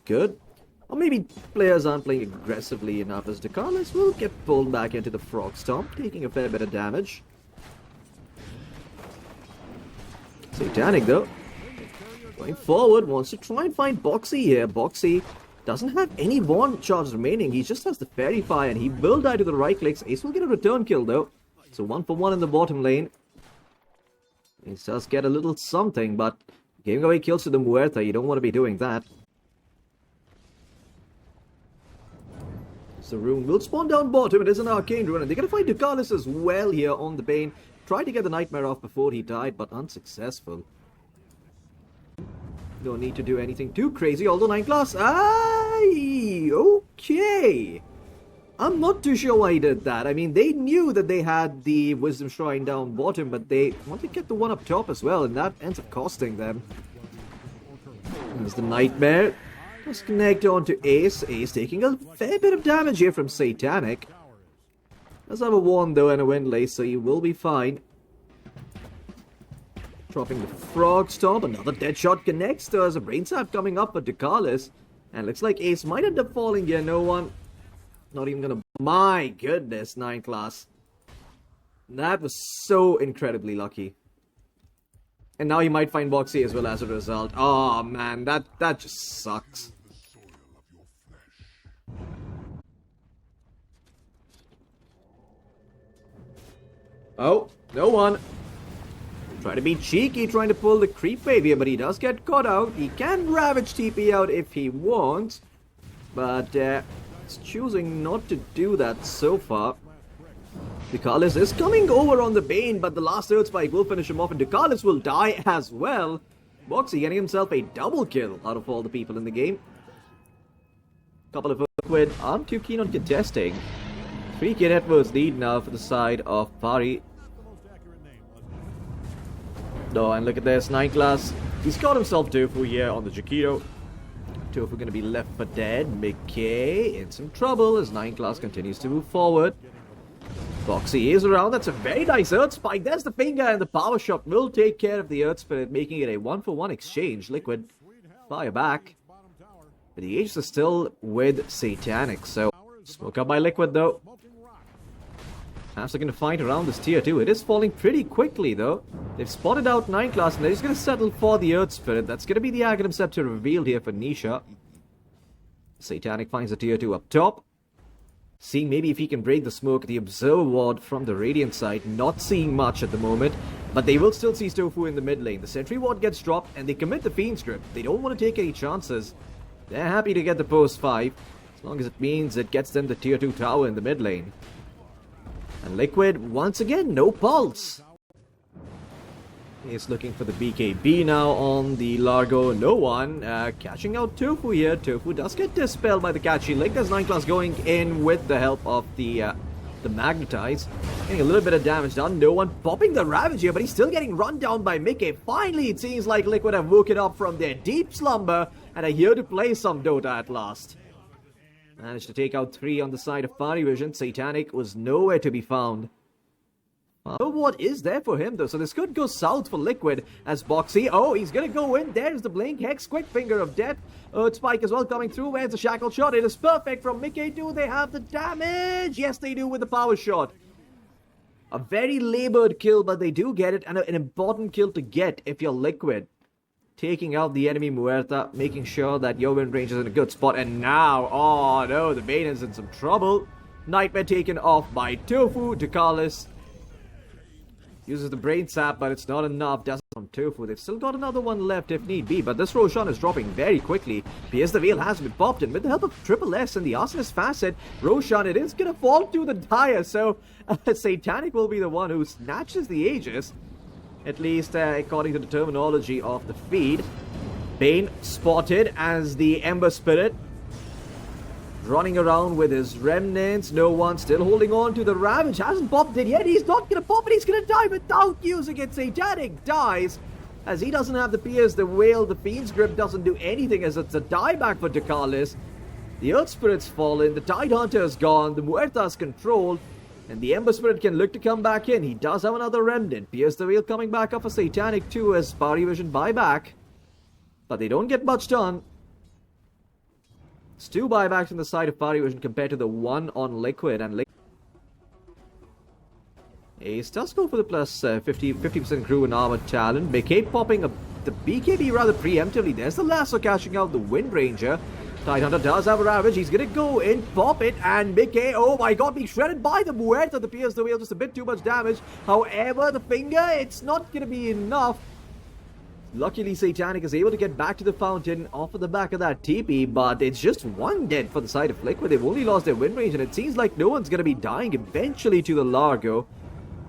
good. Or maybe players aren't playing aggressively enough, as Dekalis will get pulled back into the Frog Stomp, taking a fair bit of damage. Satanic, though, going forward, wants to try and find Boxy here. Boxy doesn't have any wand charge remaining. He just has the Fairy Fire, and he will die to the right clicks. Ace will get a return kill, though. So 1 for 1 in the bottom lane. He does get a little something, but giving away kills to the Muerta, you don't want to be doing that. So Rune will spawn down bottom. It is an Arcane Rune, and they're going to find Dekalis as well here on the Bane. Tried to get the Nightmare off before he died, but unsuccessful. No need to do anything too crazy, although 9 class. Aye, okay. I'm not too sure why he did that. I mean, they knew that they had the Wisdom Shrine down bottom, but they wanted to get the one up top as well, and that ends up costing them. There's the Nightmare. Just connect onto Ace. Ace taking a fair bit of damage here from Satanic. Does have a wand though and a Windlace, so you will be fine. Dropping the Frog Stomp. Another dead shot connects. There's a Brain Sap coming up for Dekalis. And looks like Ace might end up falling here. No one. Not even gonna. My goodness, 9 class. That was so incredibly lucky. And now you might find Boxy as well as a result. Oh man, that just sucks. Oh, no one. Trying to be cheeky, trying to pull the creep wave here, but he does get caught out. He can Ravage TP out if he wants, but he's choosing not to do that so far. Dekalis is coming over on the Bane, but the last Earth Spike will finish him off, and Dekalis will die as well. Boxy getting himself a double kill out of all the people in the game. Couple of Liquid aren't too keen on contesting. 3k net worth lead now for the side of Pari. Oh, and look at this, 9 class. He's got himself Tofu here on the Jakiro. Tofu going to be left for dead. Mickey in some trouble as 9 class continues to move forward. Boxy is around. That's a very nice Earth Spike. There's the finger, and the Power Shot will take care of the Earth Spirit, making it a 1-for-1 exchange. Liquid fire back. But the Aegis is still with Satanic, so smoke up by Liquid though. Perhaps they're going to fight around this tier 2. It is falling pretty quickly though. They've spotted out 9 class, and they're just going to settle for the Earth Spirit. That's going to be the Aghanim Scepter revealed here for Nisha. Satanic finds the tier 2 up top. Seeing maybe if he can break the smoke. The Observer Ward from the Radiant side, not seeing much at the moment. But they will still see Tofu in the mid lane. The Sentry Ward gets dropped, and they commit the Fiend's Grip. They don't want to take any chances. They're happy to get the post 5, as long as it means it gets them the tier 2 tower in the mid lane. And Liquid, once again, no pulse. He's looking for the BKB now on the Largo. No one. Catching out Tofu here. Tofu does get dispelled by the Catchy Link. There's 9 class going in with the help of the Magnetize. Getting a little bit of damage done. No one popping the Ravage here, but he's still getting run down by Mickey. Finally, it seems like Liquid have woken up from their deep slumber and are here to play some Dota at last. Managed to take out 3 on the side of PARIVISION. Satanic was nowhere to be found. What is there for him though? So this could go south for Liquid as Boxy. Oh, he's gonna go in. There's the Blink Hex. Quick Finger of Death. Earth Spike as well coming through. Where's the Shackle Shot? It is perfect from Mickey. Do they have the damage? Yes, they do with the Power Shot. A very labored kill, but they do get it, and an important kill to get if you're Liquid. Taking out the enemy Muerta, making sure that your win range is in a good spot. And now, oh no, the Bane is in some trouble. Nightmare taken off by Tofu. Dekalis uses the Brain Sap, but it's not enough. Doesn't from Tofu. They've still got another one left if need be, but this Roshan is dropping very quickly. Pierce the Veil has been popped in with the help of Triple S and the Arsonist Facet. Roshan, it is going to fall to the Dire, so Satanic will be the one who snatches the Aegis. At least according to the terminology of the feed. Bane spotted as the Ember Spirit running around with his remnants. No one still holding on to the Ravage. Hasn't popped it yet. He's not going to pop it. He's going to die without using it. Satanic dies as he doesn't have the Pierce the Whale. The Fiend's Grip doesn't do anything as it's a dieback for Dekalis. The Earth Spirit's fallen. The Tide Hunter is gone. The Muerta's controlled. And the Ember Spirit can look to come back in. He does have another remnant. Pierce the Wheel coming back up for Satanic too as PARIVISION buyback. But they don't get much done. It's 2 buybacks on the side of PARIVISION compared to the 1 on Liquid, and Ace does go for the plus 50% crew and armor talent. McCabe popping up the BKB rather preemptively. There's the lasso catching out the Wind Ranger. Tidehunter does have a ravage. He's gonna go in, pop it, and McCabe, oh my god, being shredded by the Muerta. The Pierce the Wheel, just a bit too much damage. However, the finger, it's not gonna be enough. Luckily, Satanic is able to get back to the fountain off of the back of that TP, but it's just 1 dead for the side of Liquid. They've only lost their win range, and it seems like no one's gonna be dying eventually to the Largo.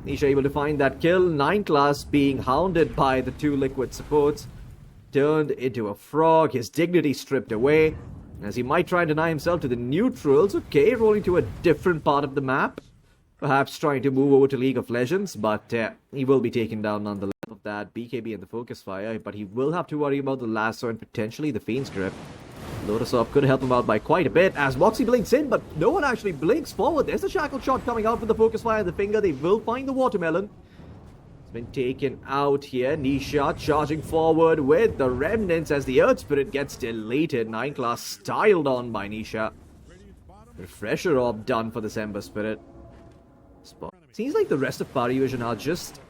Nisha able to find that kill. 9 class being hounded by the 2 Liquid supports. Turned into a frog. His dignity stripped away. As he might try and deny himself to the neutrals. Okay, rolling to a different part of the map. Perhaps trying to move over to League of Legends. But he will be taken down nonetheless of that BKB and the focus fire. But he will have to worry about the lasso and potentially the Fiend's Grip. Lotus Orb could help him out by quite a bit as Moxie blinks in, but no one actually blinks forward. There's the shackle shot coming out with the focus fire and the finger. They will find the watermelon. It's been taken out here. Nisha charging forward with the remnants as the Earth Spirit gets deleted. 9 class styled on by Nisha. Refresher Orb done for this Ember Spirit. Seems like the rest of PARIVISION are just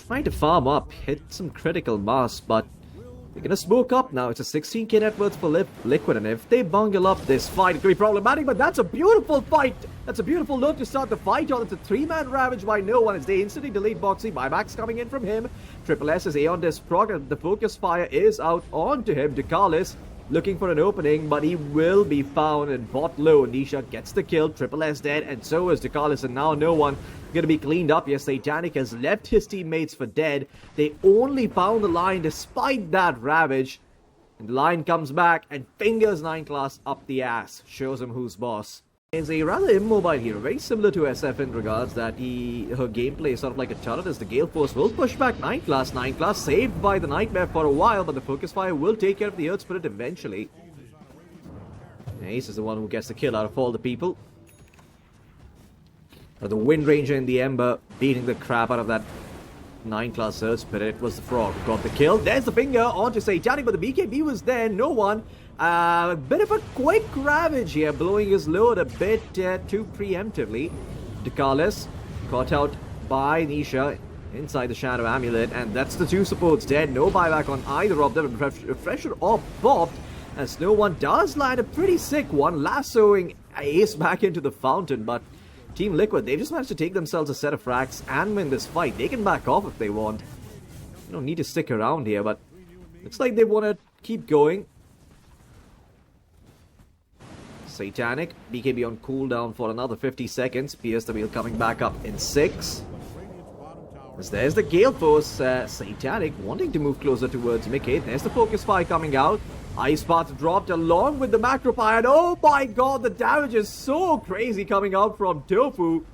trying to farm up, hit some critical mass, but they're gonna smoke up now. It's a 16k net worth for Liquid, and if they bungle up this fight, it could be problematic, but that's a beautiful fight! That's a beautiful note to start the fight on. It's a 3-man ravage by no one as they instantly delete Boxy. Buybacks coming in from him. Triple S is Aeon Disc proc, and the focus fire is out onto him. Dekalis looking for an opening, but he will be found and bot low. Nisha gets the kill. Triple S dead, and so is Dekalis, and now no one going to be cleaned up. Yes, Satanic has left his teammates for dead. They only found the line despite that ravage. And the line comes back and fingers 9 class up the ass. Shows him who's boss. Is a rather immobile hero, very similar to SF in regards that her gameplay is sort of like a turret as the Gale Force will push back 9 class. 9 class saved by the Nightmare for a while, but the Focus Fire will take care of the Earth Spirit eventually. Ace is the one who gets the kill out of all the people. The Wind Ranger and the Ember beating the crap out of that 9 class Earth Spirit. It was the Frog who got the kill. There's the finger onto Satanic, but the BKB was there. No one. A bit of a quick ravage here, blowing his load a bit too preemptively. Dekalis caught out by Nisha inside the Shadow Amulet, and that's the 2 supports dead. No buyback on either of them. Refresher Orb popped as no one does land a pretty sick one, lassoing Ace back into the fountain, but Team Liquid, they've just managed to take themselves a set of frags and win this fight. They can back off if they want. You don't need to stick around here, but looks like they want to keep going. Satanic, BKB on cooldown for another 50 seconds. Pierce the Wheel coming back up in 6. As there's the Gale Force, Satanic wanting to move closer towards Mickey. There's the Focus Fire coming out. Ice Path dropped along with the Macro Fire, and oh my god, the damage is so crazy coming out from Tofu.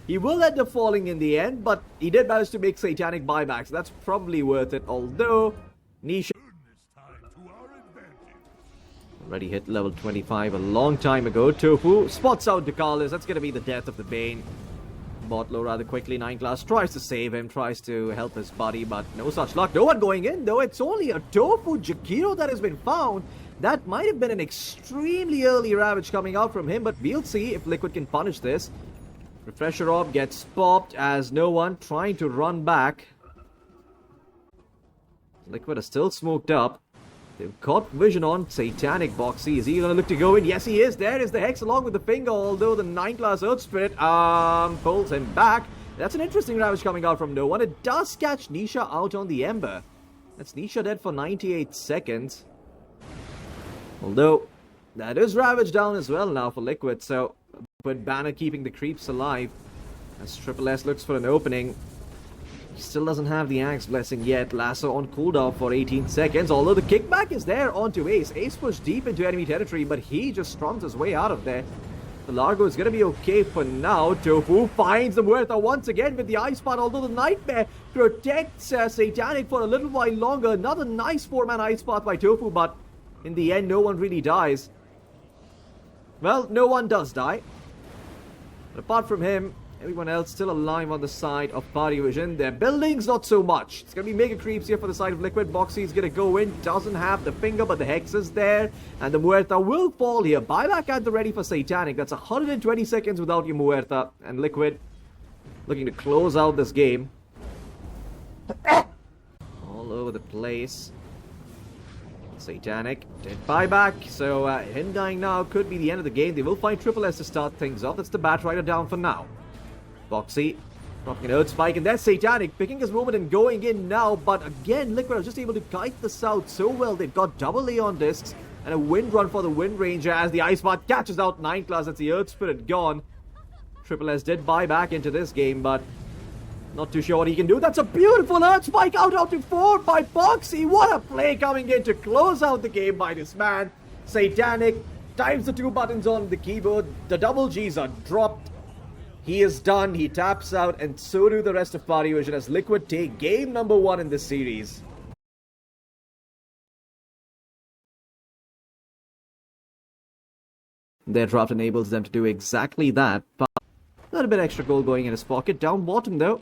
He will end up falling in the end, but he did manage to make Satanic buybacks. So that's probably worth it, although Nisha already hit level 25 a long time ago. Tofu spots out Dekalis. That's going to be the death of the Bane. Bot low rather quickly. 9 class tries to save him, tries to help his buddy, but no such luck. No one going in, though. It's only a Tofu Jakiro that has been found. That might have been an extremely early ravage coming out from him, but we'll see if Liquid can punish this. Refresher Orb gets popped as no one trying to run back. Liquid is still smoked up. They've got vision on Satanic Boxy. Is he going to look to go in? Yes, he is. There is the Hex along with the finger, although the 9 class Earth Spirit pulls him back. That's an interesting ravage coming out from no one. It does catch Nisha out on the Ember. That's Nisha dead for 98 seconds. Although, that is ravage down as well now for Liquid, so but Banner keeping the creeps alive as Triple S looks for an opening. He still doesn't have the Axe Blessing yet. Lasso on cooldown for 18 seconds, although the kickback is there onto Ace. Ace pushed deep into enemy territory, but he just strums his way out of there. The Largo is going to be okay for now. Tofu finds the Muerta once again with the Ice Path, although the Nightmare protects Satanic for a little while longer. Another nice 4-man Ice Path by Tofu, but in the end, no one really dies. Well, no one does die. But apart from him, Everyone else still alive on the side of PARIVISION. Their buildings, not so much. It's going to be mega creeps here for the side of Liquid. Boxy is going to go in. Doesn't have the finger, but the Hex is there. And the Muerta will fall here. Buyback at the ready for Satanic. That's 120 seconds without your Muerta. And Liquid looking to close out this game. All over the place. Satanic did buyback. So him dying now could be the end of the game. They will find Triple S to start things off. That's the Batrider down for now. Boxy dropping an Earth Spike, and that's Satanic picking his moment and going in now. But again, Liquid are just able to kite the South so well. They've got double Aeon discs and a Wind Run for the Wind Ranger as the Ice Path catches out 9 class. That's the Earth Spirit gone. Triple S did buy back into this game, but not too sure what he can do. That's a beautiful Earth Spike out to 4 by Boxy. What a play coming in to close out the game by this man. Satanic times the 2 buttons on the keyboard. The double Gs are dropped. He is done, he taps out, and so do the rest of PARIVISION as Liquid take game number 1 in this series. Their draft enables them to do exactly that. A little bit extra gold going in his pocket. Down bottom though,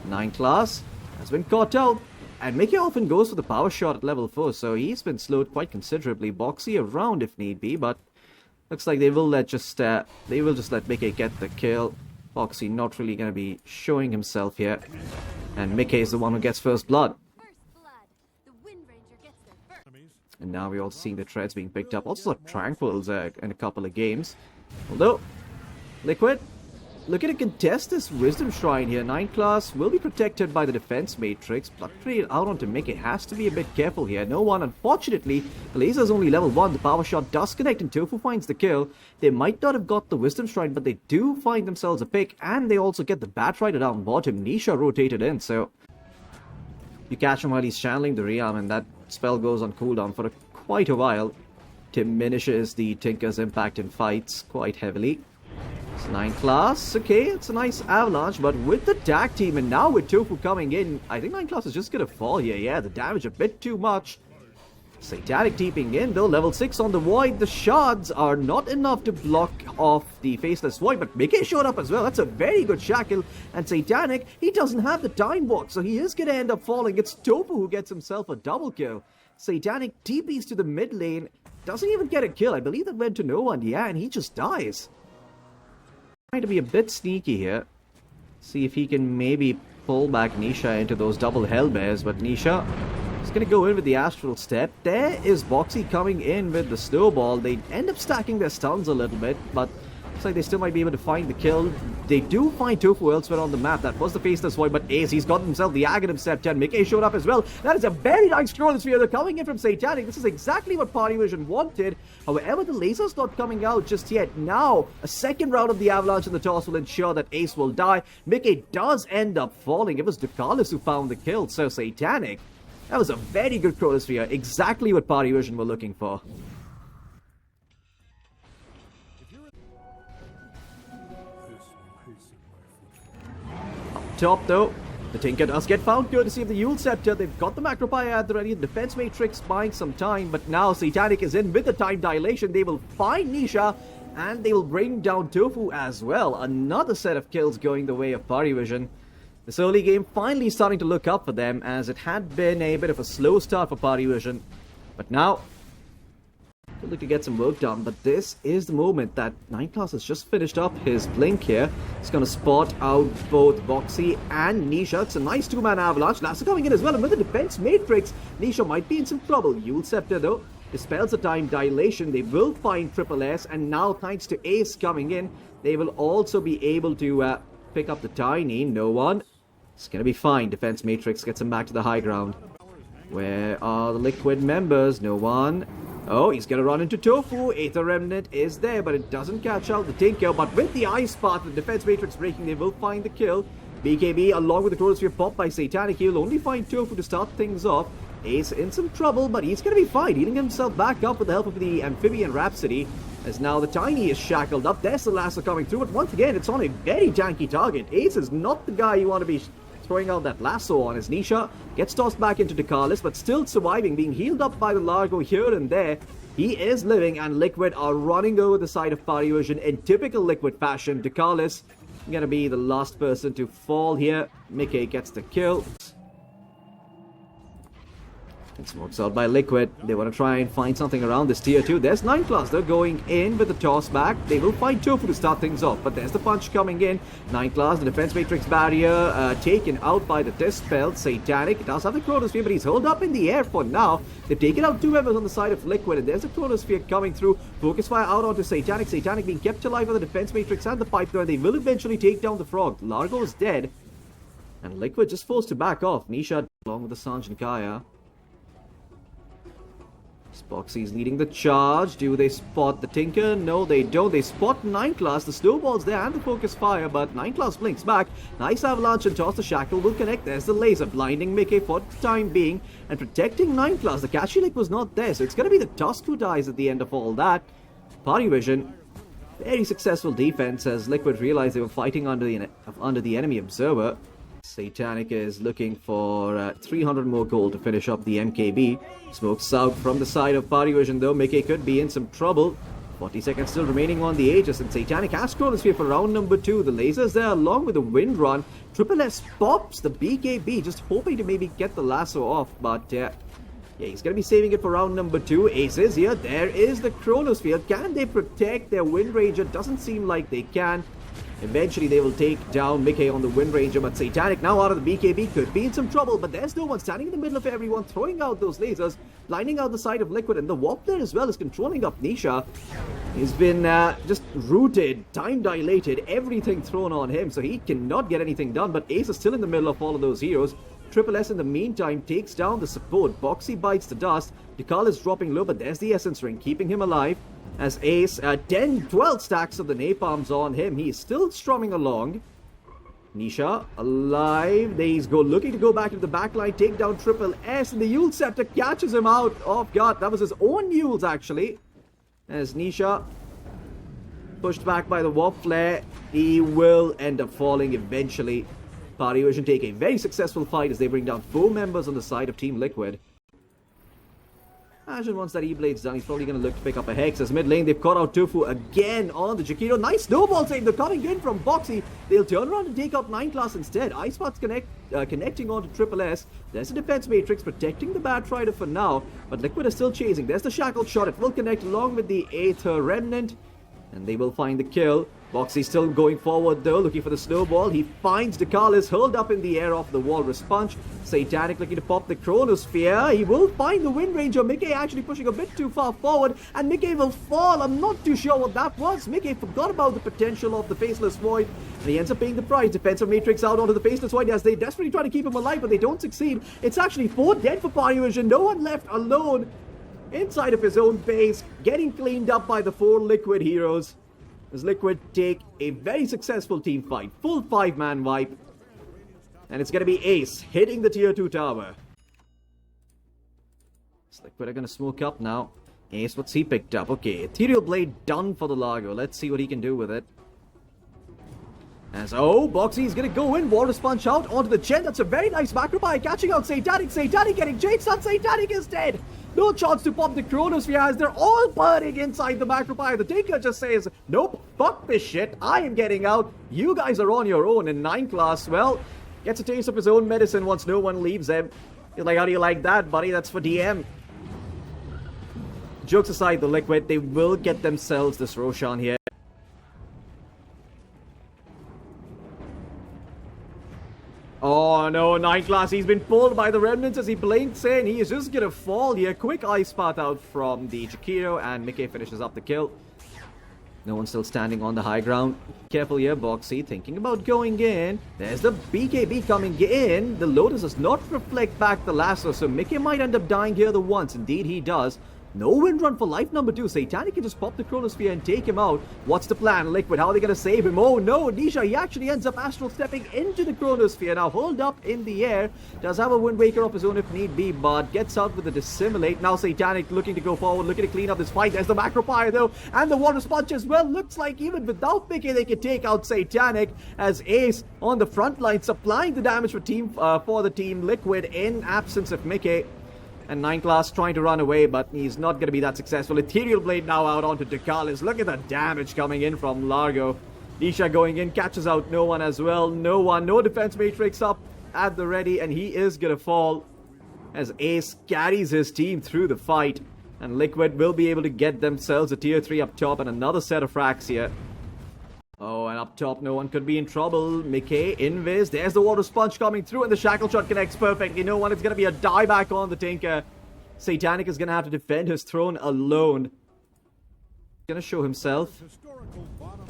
9 class has been caught out. And Mickey often goes for the power shot at level 4, so he's been slowed quite considerably. Boxy around if need be, but looks like they will just let Mickey get the kill. Boxy not really going to be showing himself here. And Mickey is the one who gets first blood. And now we're all seeing the treads being picked up. Also Tranquils in a couple of games. Although, Liquid looking to contest this Wisdom Shrine here. 9 class will be protected by the defense matrix. Blood Trade out onto Mickey. Has to be a bit careful here. No one, unfortunately. The laser's only level 1. The power shot does connect and Tofu finds the kill. They might not have got the Wisdom Shrine, but they do find themselves a pick. And they also get the Batrider down bottom. Nisha rotated in, so you catch him while he's channeling the Rearm, and that spell goes on cooldown for quite a while. Diminishes the Tinker's impact in fights quite heavily. It's 9 class, okay, it's a nice avalanche, but with the tag team and now with Tofu coming in, I think 9 class is just gonna fall here. Yeah, the damage a bit too much. Satanic deeping in though, level 6 on the Void. The shards are not enough to block off the Faceless Void, but Mickey showed up as well. That's a very good shackle, and Satanic, he doesn't have the time walk, so he is gonna end up falling. It's Tofu who gets himself a double kill. Satanic TPs to the mid lane, doesn't even get a kill. I believe that went to no one, yeah, and he just dies. Trying to be a bit sneaky here. See if he can maybe pull back Nisha into those double Hellbears, but Nisha is going to go in with the Astral Step. There is Boxy coming in with the Snowball. They end up stacking their stuns a little bit, but looks like they still might be able to find the kill. They do find Tofu elsewhere on the map. That was the Faceless Void, but Ace, he's got himself the Aghanim Scepter, and Mickey showed up as well. That is a very nice scroll sphere. They're coming in from Satanic. This is exactly what PARIVISION wanted. However, the laser's not coming out just yet. Now, a second round of the Avalanche in the toss will ensure that Ace will die. Mickey does end up falling. It was Ducalis who found the kill, so Satanic, that was a very good chronosphere. Exactly what PARIVISION were looking for. Top though, the Tinker does get found courtesy of the Yule Scepter. They've got the Macropire at the ready. The defense matrix buying some time, but now Satanic is in with the time dilation. They will find Nisha and they will bring down Tofu as well. Another set of kills going the way of PARIVISION. This early game finally starting to look up for them, as it had been a bit of a slow start for PARIVISION. But now, they'll look to get some work done. But this is the moment that 9 class has just finished up his blink here. He's going to spot out both Boxy and Nisha. It's a nice 2-man avalanche. Lasso coming in as well. And with the defense matrix, Nisha might be in some trouble. Yule Scepter though dispels the time dilation. They will find Triple S. And now, thanks to Ace coming in, they will also be able to pick up the Tiny. No one. It's going to be fine. Defense matrix gets him back to the high ground. Where are the Liquid members? No one. Oh, he's going to run into Tofu. Aether Remnant is there, but it doesn't catch out the Tinker. But with the Ice Path, the defense matrix breaking, they will find the kill. BKB, along with the Chronosphere popped by Satanic, he'll only find Tofu to start things off. Ace in some trouble, but he's going to be fine, healing himself back up with the help of the Amphibian Rhapsody. As now the Tiny is shackled up. There's the lasso coming through, but once again, it's on a very janky target. Ace is not the guy you want to be throwing out that lasso on. As Nisha gets tossed back into Ducalis, but still surviving, being healed up by the Largo here and there. He is living, and Liquid are running over the side of PARIVISION in typical Liquid fashion. Ducalis Gonna be the last person to fall here. Mickey gets the kill. And smokes out by Liquid. They want to try and find something around this tier 2. There's 9 Class. They're going in with the toss back. They will find Tofu to start things off. But there's the punch coming in. 9 Class, the defense matrix barrier taken out by the Dispel. Satanic does have the Chronosphere, but he's held up in the air for now. They've taken out 2 members on the side of Liquid. And there's a Chronosphere coming through. Focus fire out onto Satanic. Satanic being kept alive by the defense matrix and the pipe there. They will eventually take down the Frog. Largo is dead. And Liquid just forced to back off. Nisha along with the Sanj and Kaya. Boxy's leading the charge. Do they spot the Tinker? No, they don't. They spot 9 Class. The snowball's there and the focus fire, but 9 Class blinks back. Nice avalanche and toss. The shackle will connect. There's the laser blinding Mickey for the time being and protecting 9 Class. The Kashyyyk was not there, so it's going to be the Tusk who dies at the end of all that. PARIVISION, very successful defense as Liquid realized they were fighting under the enemy observer. Satanic is looking for 300 more gold to finish up the MKB. Smokes out from the side of PARIVISION though. Mickey could be in some trouble. 40 seconds still remaining on the Aegis, and Satanic has Chronosphere for round number 2. The lasers there along with the wind run. Triple S pops the BKB, just hoping to maybe get the lasso off, but yeah, he's going to be saving it for round number 2. Aces here. There is the Chronosphere. Can they protect their Wind Ranger? Doesn't seem like they can. Eventually they will take down Mickey on the Wind Ranger, but Satanic now out of the BKB could be in some trouble, but there's no one standing in the middle of everyone, throwing out those lasers, blinding out the side of Liquid, and the Warp there as well is controlling up Nisha. He's been just rooted, time dilated, everything thrown on him, so he cannot get anything done, but Ace is still in the middle of all of those heroes. Triple S in the meantime takes down the support. Boxy bites the dust. Dekal is dropping low, but there's the Essence Ring keeping him alive. As Ace, 10-12 stacks of the napalms on him. He is still strumming along. Nisha alive. He's looking to go back into the backline, take down Triple S, and the Yule Scepter catches him out of guard. That was his own Yules actually. As Nisha pushed back by the Warp Flare, he will end up falling eventually. PARIVISION take a very successful fight as they bring down 4 members on the side of Team Liquid. Ashen, once that E-Blade's done, he's probably going to look to pick up a Hex. As mid lane, they've caught out Tofu again on the Jakiro. Nice snowball save. They're coming in from Boxy. They'll turn around and take out 9 Class instead. Ice Spot's connecting onto Triple S. There's a defense matrix protecting the Bat Rider for now, but Liquid is still chasing. There's the Shackle shot. It will connect along with the Aether Remnant, and they will find the kill. Boxy still going forward though, looking for the snowball. He finds Dekalis hurled up in the air off the Walrus Punch. Satanic looking to pop the Chronosphere. He will find the Wind Ranger. Mickey actually pushing a bit too far forward, and Mickey will fall. I'm not too sure what that was. Mickey forgot about the potential of the Faceless Void, and he ends up paying the price. Defensive Matrix out onto the Faceless Void as they desperately try to keep him alive, but they don't succeed. It's actually 4 dead for PARIVISION. No one left alone inside of his own base, getting cleaned up by the 4 Liquid heroes. As Liquid take a very successful team fight. Full 5-man wipe. And it's going to be Ace hitting the tier 2 tower. So Liquid are going to smoke up now. Ace, what's he picked up? Okay, Ethereal Blade done for the Largo. Let's see what he can do with it. As, Boxy is going to go in. Walrus Punch out onto the Chen. That's a very nice macro by catching out Satanic. Satanic getting chased out. Satanic is dead. No chance to pop the Chronosphere as they're all burning inside the Macropire. The Tinker just says, nope, fuck this shit. I am getting out. You guys are on your own. In 9 Class, well, gets a taste of his own medicine once no one leaves him. You're like, how do you like that, buddy? That's for DM. Jokes aside, the Liquid, they will get themselves this Roshan here. Oh no, 9 Class, he's been pulled by the Remnants as he blinks in. He is just gonna fall here. Quick Ice Path out from the Jakiro, and Mickey finishes up the kill. No one still standing on the high ground. Careful here, Boxy, thinking about going in. There's the BKB coming in. The Lotus does not reflect back the lasso, so Mickey might end up dying here the once. Indeed, he does. No wind run for life number 2. Satanic can just pop the Chronosphere and take him out. What's the plan? Liquid, how are they going to save him? Oh no, Nisha, he actually ends up astral stepping into the Chronosphere. Now hold up in the air. Does have a Wind Waker of his own if need be, but gets out with the Dissimulate. Now Satanic looking to go forward, looking to clean up this fight. There's the Macropire though, and the Walrus Punch as well. Looks like even without Mickey, they can take out Satanic as Ace on the front line, supplying the damage for the team Liquid in absence of Mickey. And 9 Class trying to run away, but he's not going to be that successful. Ethereal Blade now out onto Dekalis. Look at the damage coming in from Largo. Nisha going in, catches out no one as well. No defense matrix up at the ready, and he is gonna fall as Ace carries his team through the fight. And Liquid will be able to get themselves a tier 3 up top and another set of frags here. Oh, and up top, no one could be in trouble. Mickey, Invis, there's the water sponge coming through, and the shackle shot connects perfectly. No one, it's gonna be a dieback on the Tinker. Satanic is gonna have to defend his throne alone. Gonna show himself.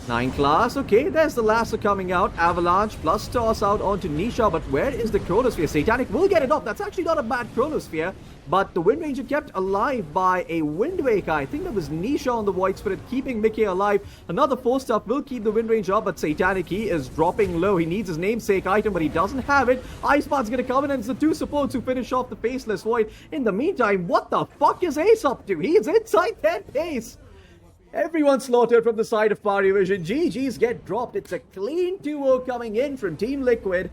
9 class, okay, there's the lasso coming out. Avalanche plus toss out onto Nisha, but where is the Chronosphere? Satanic will get it off. That's actually not a bad Chronosphere, but the Wind Ranger kept alive by a Wind Waker. I think that was Nisha on the Void Spirit keeping Mickey alive. Another 4-stuff will keep the Wind Ranger up, but Satanic, he is dropping low. He needs his namesake item, but he doesn't have it. Icebar's gonna come in, and it's the 2 supports who finish off the Faceless Void. In the meantime, what the fuck is Ace up to? He is inside that base. Everyone slaughtered from the side of PARIVISION. GG's get dropped. It's a clean 2-0 coming in from Team Liquid.